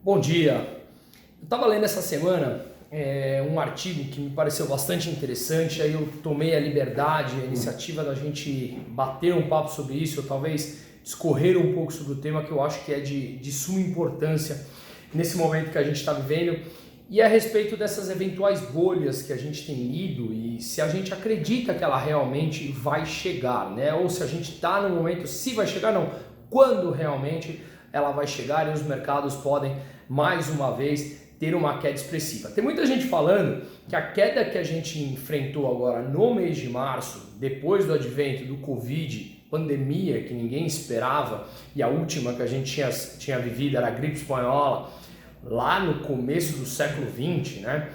Bom dia. Eu estava lendo essa semana um artigo que me pareceu bastante interessante, aí eu tomei a liberdade, a iniciativa da gente bater um papo sobre isso, ou talvez discorrer um pouco sobre o tema que eu acho que é de suma importância nesse momento que a gente está vivendo, e é a respeito dessas eventuais bolhas que a gente tem lido e se a gente acredita que ela realmente vai chegar, né? Ou se a gente está no momento, se vai chegar, não, quando realmente ela vai chegar e os mercados podem mais uma vez ter uma queda expressiva. Tem muita gente falando que a queda que a gente enfrentou agora no mês de março, depois do advento do Covid, pandemia que ninguém esperava, e a última que a gente tinha vivido era a gripe espanhola, lá no começo do século XX, né?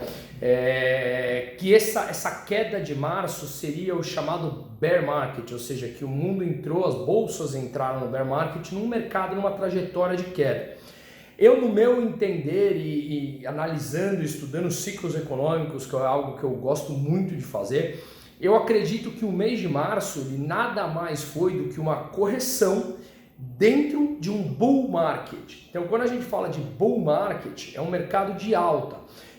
Que essa queda de março seria o chamado bear market, ou seja, que o mundo entrou, as bolsas entraram no bear market num mercado, numa trajetória de queda. Eu, no meu entender e analisando, estudando ciclos econômicos, que é algo que eu gosto muito de fazer, eu acredito que o mês de março ele nada mais foi do que uma correção dentro de um bull market. Então, quando a gente fala de bull market, é um mercado de alta.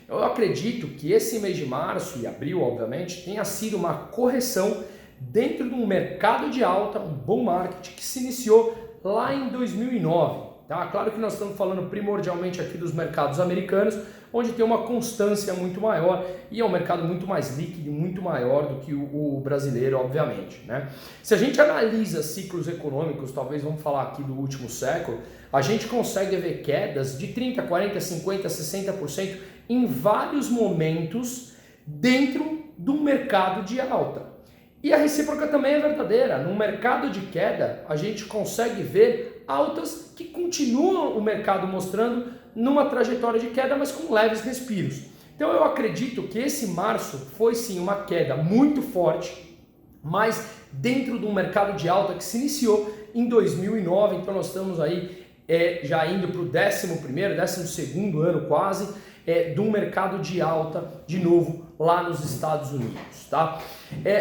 Eu acredito que esse mês de março e abril, obviamente, tenha sido uma correção dentro de um mercado de alta, um bull market que se iniciou lá em 2009. Tá? Claro que nós estamos falando primordialmente aqui dos mercados americanos, onde tem uma constância muito maior e é um mercado muito mais líquido, muito maior do que o brasileiro, obviamente, né? Se a gente analisa ciclos econômicos, talvez vamos falar aqui do último século, a gente consegue ver quedas de 30%, 40%, 50%, 60% em vários momentos dentro do mercado de alta. E a recíproca também é verdadeira. No mercado de queda, a gente consegue ver altas que continuam o mercado mostrando numa trajetória de queda, mas com leves respiros. Então eu acredito que esse março foi sim uma queda muito forte, mas dentro de um mercado de alta que se iniciou em 2009, então nós estamos aí já indo para o 11º, 12º ano quase, de um mercado de alta, de novo, lá nos Estados Unidos, tá?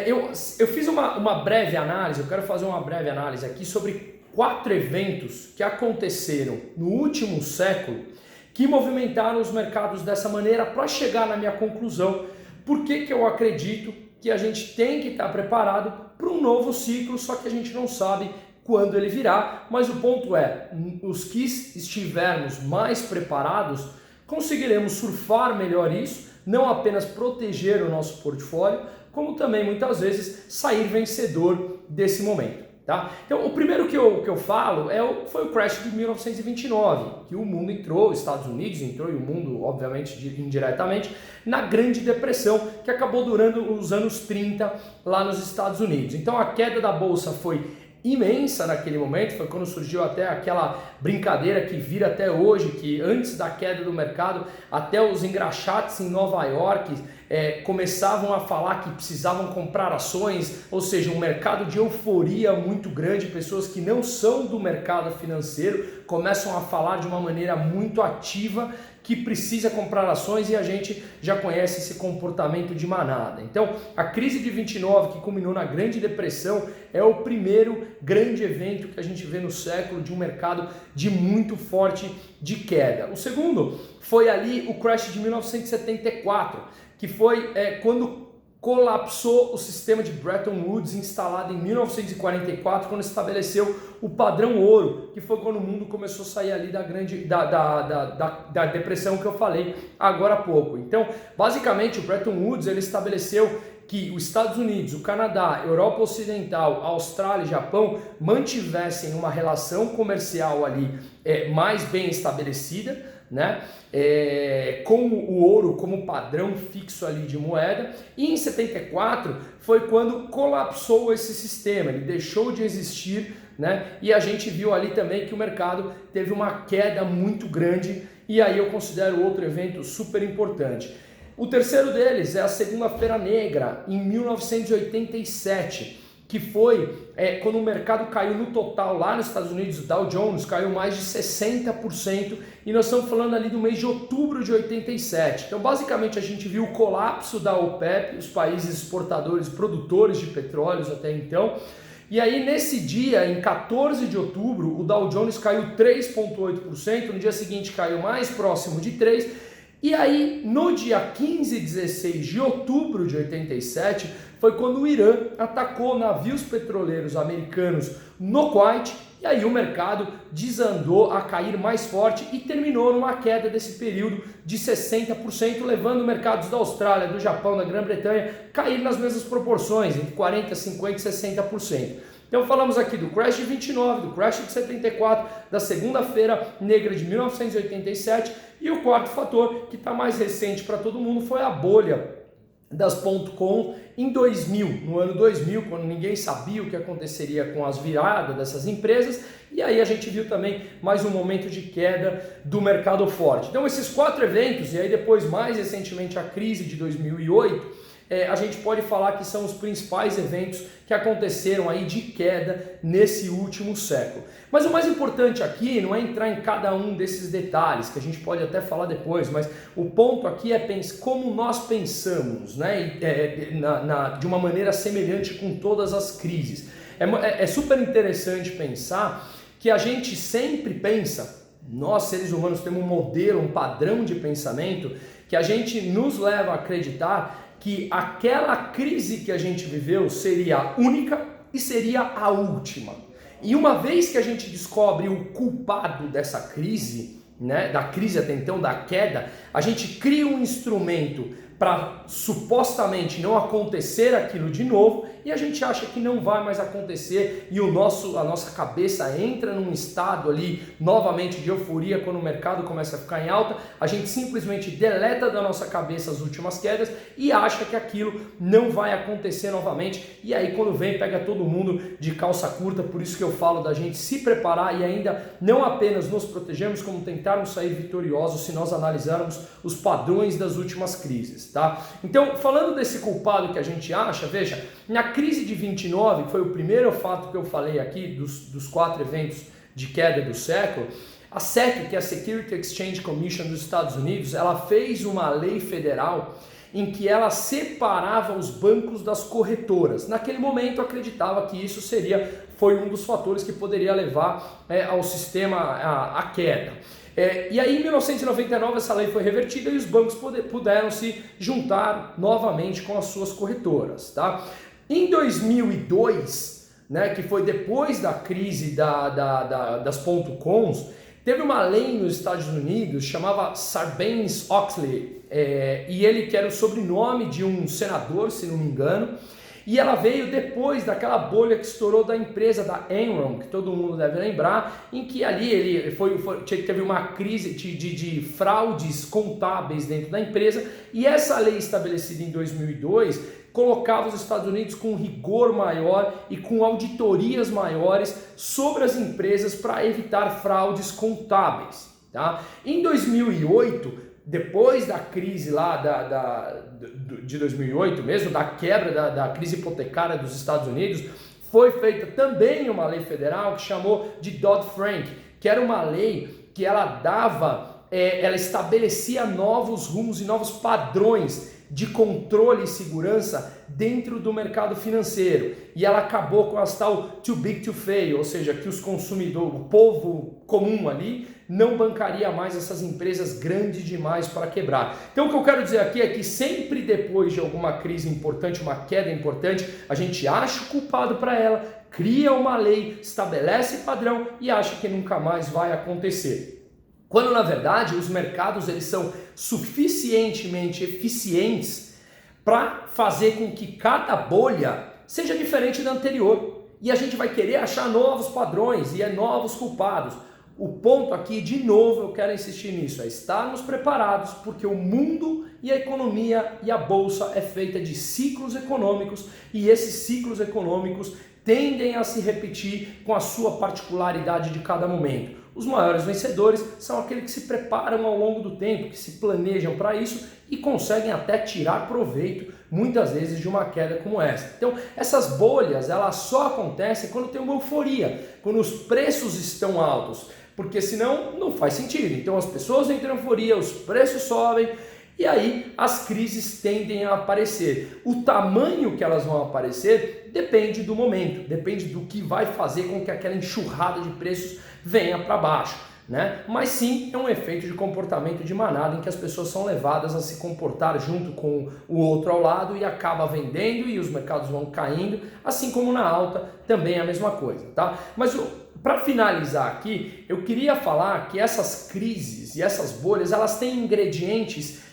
Eu fiz uma breve análise, eu quero fazer uma breve análise aqui sobre 4 eventos que aconteceram no último século que movimentaram os mercados dessa maneira para chegar na minha conclusão. Por que eu acredito que a gente tem que estar preparado para um novo ciclo, só que a gente não sabe quando ele virá, mas o ponto é, os que estivermos mais preparados, conseguiremos surfar melhor isso, não apenas proteger o nosso portfólio, como também muitas vezes sair vencedor desse momento. Tá? Então, o primeiro que eu falo foi o crash de 1929, que o mundo entrou, os Estados Unidos entrou e o mundo, obviamente, indiretamente, na Grande Depressão, que acabou durando os anos 30 lá nos Estados Unidos. Então, a queda da bolsa foi imensa naquele momento, foi quando surgiu até aquela brincadeira que vira até hoje, que antes da queda do mercado, até os engraxates em Nova York começavam a falar que precisavam comprar ações, ou seja, um mercado de euforia muito grande, pessoas que não são do mercado financeiro começam a falar de uma maneira muito ativa que precisa comprar ações e a gente já conhece esse comportamento de manada. Então, a crise de 29, que culminou na Grande Depressão, é o primeiro grande evento que a gente vê no século de um mercado de muito forte de queda. O segundo foi ali o crash de 1974, que foi quando colapsou o sistema de Bretton Woods instalado em 1944, quando estabeleceu o padrão ouro, que foi quando o mundo começou a sair ali da depressão que eu falei agora há pouco. Então, basicamente, o Bretton Woods ele estabeleceu que os Estados Unidos, o Canadá, Europa Ocidental, Austrália e Japão mantivessem uma relação comercial ali mais bem estabelecida, né? Com o ouro como padrão fixo ali de moeda, e em 74 foi quando colapsou esse sistema, ele deixou de existir, né? E a gente viu ali também que o mercado teve uma queda muito grande, e aí eu considero outro evento super importante. O terceiro deles é a Segunda-feira Negra, em 1987, que foi quando o mercado caiu no total lá nos Estados Unidos, o Dow Jones caiu mais de 60%, e nós estamos falando ali do mês de outubro de 87. Então, basicamente, a gente viu o colapso da OPEP, os países exportadores, produtores de petróleos até então, E aí nesse dia, em 14 de outubro, o Dow Jones caiu 3,8%, no dia seguinte caiu mais próximo de 3%, e aí no dia 15 e 16 de outubro de 87, foi quando o Irã atacou navios petroleiros americanos no Kuwait, e aí o mercado desandou a cair mais forte e terminou numa queda desse período de 60%, levando mercados da Austrália, do Japão, da Grã-Bretanha a cair nas mesmas proporções, entre 40%, 50% e 60%. Então falamos aqui do crash de 29, do crash de 74, da segunda-feira negra de 1987, e o quarto fator, que está mais recente para todo mundo, foi a bolha das .com em 2000, no ano 2000, quando ninguém sabia o que aconteceria com as viradas dessas empresas, e aí a gente viu também mais um momento de queda do mercado forte. Então esses 4 eventos, e aí depois mais recentemente a crise de 2008, a gente pode falar que são os principais eventos que aconteceram aí de queda nesse último século. Mas o mais importante aqui não é entrar em cada um desses detalhes, que a gente pode até falar depois, mas o ponto aqui é como nós pensamos, né? De uma maneira semelhante com todas as crises. É super interessante pensar que a gente sempre pensa, nós seres humanos temos um modelo, um padrão de pensamento que a gente nos leva a acreditar que aquela crise que a gente viveu seria única e seria a última. E uma vez que a gente descobre o culpado dessa crise, né, da crise até então, da queda, a gente cria um instrumento para supostamente não acontecer aquilo de novo, e a gente acha que não vai mais acontecer, e a nossa cabeça entra num estado ali novamente de euforia quando o mercado começa a ficar em alta. A gente simplesmente deleta da nossa cabeça as últimas quedas e acha que aquilo não vai acontecer novamente, e aí quando vem pega todo mundo de calça curta. Por isso que eu falo da gente se preparar e ainda não apenas nos protegermos, como tentarmos sair vitoriosos se nós analisarmos os padrões das últimas crises, tá? Então, falando desse culpado que a gente acha, veja, na crise de 29, que foi o primeiro fato que eu falei aqui dos 4 eventos de queda do século, a SEC, que é a Security Exchange Commission dos Estados Unidos, ela fez uma lei federal em que ela separava os bancos das corretoras. Naquele momento acreditava que isso foi um dos fatores que poderia levar ao sistema à queda. E aí em 1999 essa lei foi revertida e os bancos puderam se juntar novamente com as suas corretoras, tá? Em 2002, né, que foi depois da crise das .coms, teve uma lei nos Estados Unidos chamava Sarbanes-Oxley, e ele que era o sobrenome de um senador, se não me engano, e ela veio depois daquela bolha que estourou da empresa da Enron, que todo mundo deve lembrar, em que ali teve uma crise de fraudes contábeis dentro da empresa, e essa lei estabelecida em 2002 colocava os Estados Unidos com rigor maior e com auditorias maiores sobre as empresas para evitar fraudes contábeis, tá? Em 2008, depois da crise lá de 2008 mesmo, da quebra da crise hipotecária dos Estados Unidos, foi feita também uma lei federal que chamou de Dodd-Frank, que era uma lei que ela estabelecia novos rumos e novos padrões de controle e segurança dentro do mercado financeiro, e ela acabou com as tal too big to fail, ou seja, que os consumidores, o povo comum ali, não bancaria mais essas empresas grandes demais para quebrar. Então o que eu quero dizer aqui é que sempre depois de alguma crise importante, uma queda importante, a gente acha o culpado para ela, cria uma lei, estabelece padrão e acha que nunca mais vai acontecer. Quando na verdade os mercados eles são suficientemente eficientes para fazer com que cada bolha seja diferente da anterior. E a gente vai querer achar novos padrões e novos culpados. O ponto aqui, de novo, eu quero insistir nisso, é estarmos preparados, porque o mundo e a economia e a bolsa é feita de ciclos econômicos, e esses ciclos econômicos tendem a se repetir com a sua particularidade de cada momento. Os maiores vencedores são aqueles que se preparam ao longo do tempo, que se planejam para isso e conseguem até tirar proveito, muitas vezes, de uma queda como essa. Então, essas bolhas, elas só acontecem quando tem uma euforia, quando os preços estão altos, porque senão não faz sentido. Então, as pessoas entram em euforia, os preços sobem, E aí as crises tendem a aparecer. O tamanho que elas vão aparecer depende do momento, depende do que vai fazer com que aquela enxurrada de preços venha para baixo, né? Mas sim, é um efeito de comportamento de manada em que as pessoas são levadas a se comportar junto com o outro ao lado e acaba vendendo e os mercados vão caindo, assim como na alta também é a mesma coisa, tá? Mas para finalizar aqui, eu queria falar que essas crises e essas bolhas, elas têm ingredientes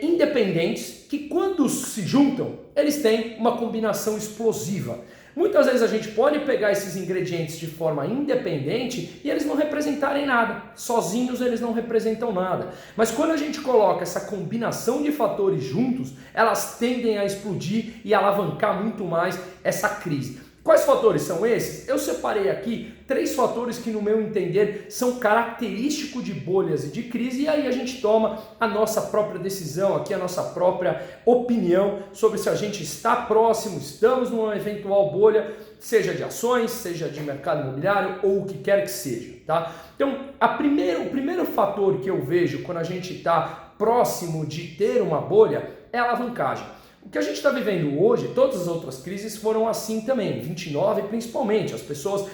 independentes que quando se juntam, eles têm uma combinação explosiva. Muitas vezes a gente pode pegar esses ingredientes de forma independente e eles não representarem nada. Sozinhos eles não representam nada. Mas quando a gente coloca essa combinação de fatores juntos, elas tendem a explodir e alavancar muito mais essa crise. Quais fatores são esses? Eu separei aqui 3 fatores que, no meu entender, são característicos de bolhas e de crise, e aí a gente toma a nossa própria decisão aqui, a nossa própria opinião sobre se a gente está próximo, estamos numa eventual bolha, seja de ações, seja de mercado imobiliário ou o que quer que seja, tá? Então, o primeiro fator que eu vejo quando a gente está próximo de ter uma bolha é a alavancagem. O que a gente está vivendo hoje, todas as outras crises foram assim também, 29 principalmente, as pessoas,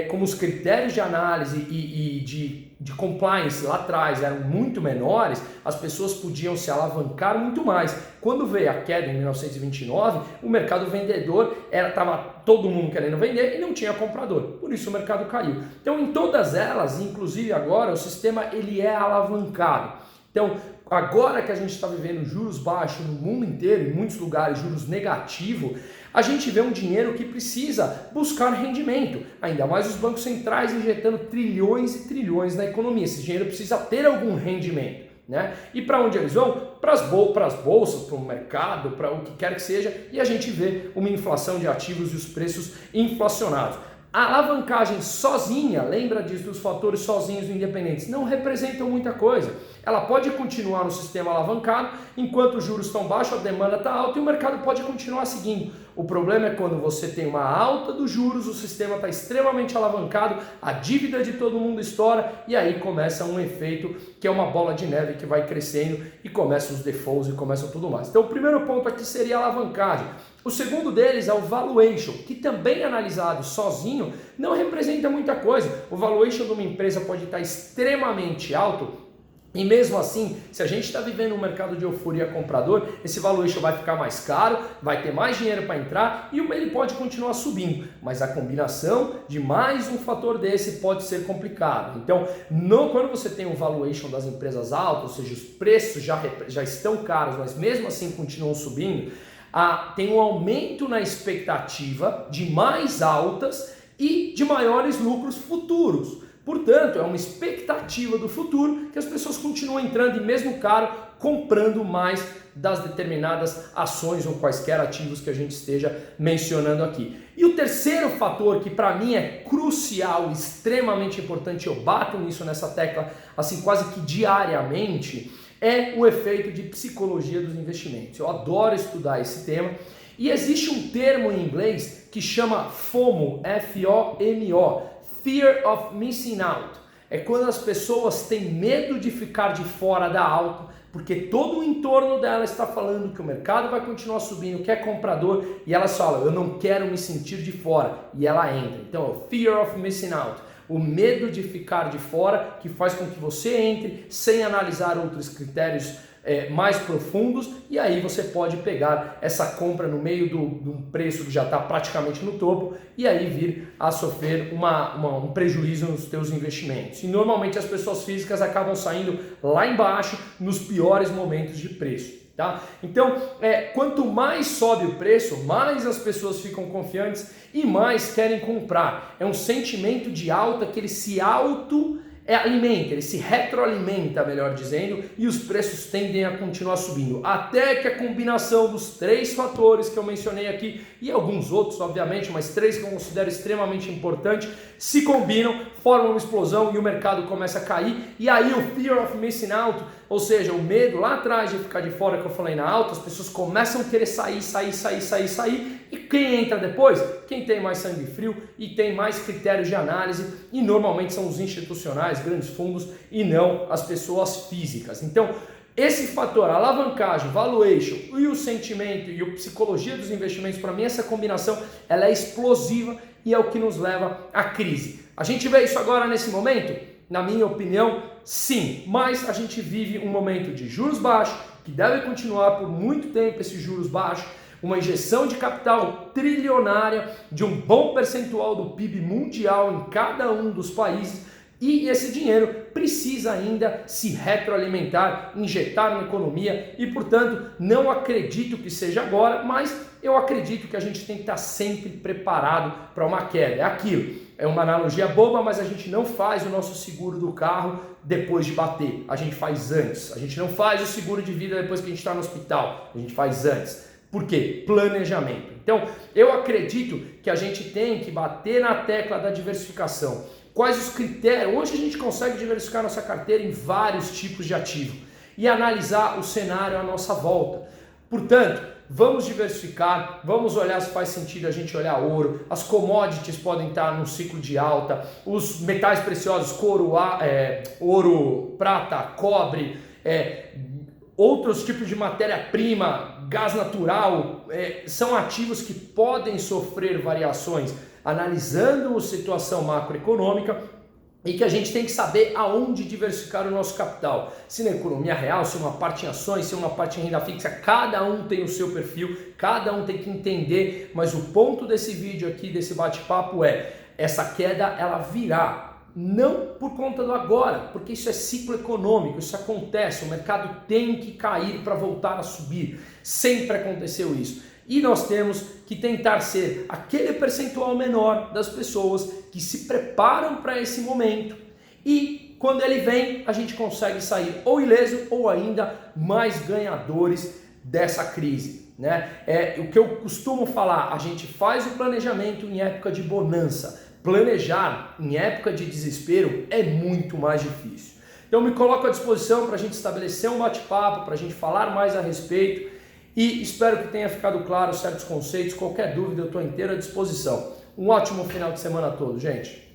como os critérios de análise e de compliance lá atrás eram muito menores, as pessoas podiam se alavancar muito mais. Quando veio a queda em 1929, o mercado vendedor estava todo mundo querendo vender e não tinha comprador, por isso o mercado caiu. Então em todas elas, inclusive agora, o sistema ele é alavancado. Então, agora que a gente está vivendo juros baixos no mundo inteiro, em muitos lugares juros negativos, a gente vê um dinheiro que precisa buscar rendimento, ainda mais os bancos centrais injetando trilhões e trilhões na economia. Esse dinheiro precisa ter algum rendimento, né? E para onde eles vão? Para as bolsas, para o mercado, para o que quer que seja, e a gente vê uma inflação de ativos e os preços inflacionados. A alavancagem sozinha, lembra disso, dos fatores sozinhos e independentes, não representam muita coisa. Ela pode continuar no sistema alavancado, enquanto os juros estão baixos, a demanda está alta e o mercado pode continuar seguindo. O problema é quando você tem uma alta dos juros, o sistema está extremamente alavancado, a dívida de todo mundo estoura e aí começa um efeito que é uma bola de neve que vai crescendo e começam os defaults e começam tudo mais. Então o primeiro ponto aqui seria a alavancagem. O segundo deles é o valuation, que também analisado sozinho não representa muita coisa. O valuation de uma empresa pode estar extremamente alto e mesmo assim, se a gente está vivendo um mercado de euforia comprador, esse valuation vai ficar mais caro, vai ter mais dinheiro para entrar e ele pode continuar subindo. Mas a combinação de mais um fator desse pode ser complicado. Então, quando você tem um valuation das empresas alto, ou seja, os preços já estão caros, mas mesmo assim continuam subindo, tem um aumento na expectativa de mais altas e de maiores lucros futuros. Portanto, é uma expectativa do futuro que as pessoas continuam entrando e mesmo caro, comprando mais das determinadas ações ou quaisquer ativos que a gente esteja mencionando aqui. E o terceiro fator que para mim é crucial, extremamente importante, eu bato nessa tecla assim quase que diariamente, é o efeito de psicologia dos investimentos. Eu adoro estudar esse tema e existe um termo em inglês que chama FOMO, F-O-M-O, Fear of Missing Out. É quando as pessoas têm medo de ficar de fora da alta, porque todo o entorno dela está falando que o mercado vai continuar subindo, que é comprador, e elas falam, eu não quero me sentir de fora, e ela entra. Então, é o Fear of Missing Out. O medo de ficar de fora que faz com que você entre sem analisar outros critérios mais profundos e aí você pode pegar essa compra no meio de um preço que já está praticamente no topo e aí vir a sofrer um prejuízo nos teus investimentos. E normalmente as pessoas físicas acabam saindo lá embaixo nos piores momentos de preço. Tá? Então, quanto mais sobe o preço, mais as pessoas ficam confiantes e mais querem comprar. É um sentimento de alta que ele se alimenta, ele se retroalimenta, melhor dizendo, e os preços tendem a continuar subindo. Até que a combinação dos 3 fatores que eu mencionei aqui, e alguns outros, obviamente, mas 3 que eu considero extremamente importantes, se combinam, formam uma explosão e o mercado começa a cair. E aí o Fear of Missing Out, ou seja, o medo lá atrás de ficar de fora que eu falei na alta, as pessoas começam a querer sair. E quem entra depois? Quem tem mais sangue frio e tem mais critérios de análise e normalmente são os institucionais, grandes fundos e não as pessoas físicas. Então, Esse fator, a alavancagem, valuation e o sentimento e a psicologia dos investimentos, para mim essa combinação ela é explosiva e é o que nos leva à crise. A gente vê isso agora nesse momento? Na minha opinião, sim, mas a gente vive um momento de juros baixos, que deve continuar por muito tempo esses juros baixos, uma injeção de capital trilionária de um bom percentual do PIB mundial em cada um dos países, e esse dinheiro precisa ainda se retroalimentar, injetar na economia e, portanto, não acredito que seja agora, mas eu acredito que a gente tem que estar sempre preparado para uma queda. É aquilo, é uma analogia boba, mas a gente não faz o nosso seguro do carro depois de bater, a gente faz antes. A gente não faz o seguro de vida depois que a gente está no hospital, a gente faz antes. Por quê? Planejamento. Então, eu acredito que a gente tem que bater na tecla da diversificação. Quais os critérios? Hoje a gente consegue diversificar nossa carteira em vários tipos de ativo e analisar o cenário à nossa volta. Portanto, vamos diversificar, vamos olhar se faz sentido a gente olhar ouro, as commodities podem estar num ciclo de alta, os metais preciosos, couro, ouro, prata, cobre, outros tipos de matéria-prima, gás natural, são ativos que podem sofrer variações analisando a situação macroeconômica e que a gente tem que saber aonde diversificar o nosso capital. Se na economia real, se uma parte em ações, se uma parte em renda fixa, cada um tem o seu perfil, cada um tem que entender, mas o ponto desse vídeo aqui, desse bate-papo essa queda ela virá. Não por conta do agora, porque isso é ciclo econômico, isso acontece, o mercado tem que cair para voltar a subir, sempre aconteceu isso. E nós temos que tentar ser aquele percentual menor das pessoas que se preparam para esse momento e quando ele vem a gente consegue sair ou ileso ou ainda mais ganhadores dessa crise, né? O que eu costumo falar, a gente faz o planejamento em época de bonança. Planejar em época de desespero é muito mais difícil. Então me coloco à disposição para a gente estabelecer um bate-papo, para a gente falar mais a respeito e espero que tenha ficado claro certos conceitos. Qualquer dúvida eu estou inteiro à disposição. Um ótimo final de semana a todos, gente.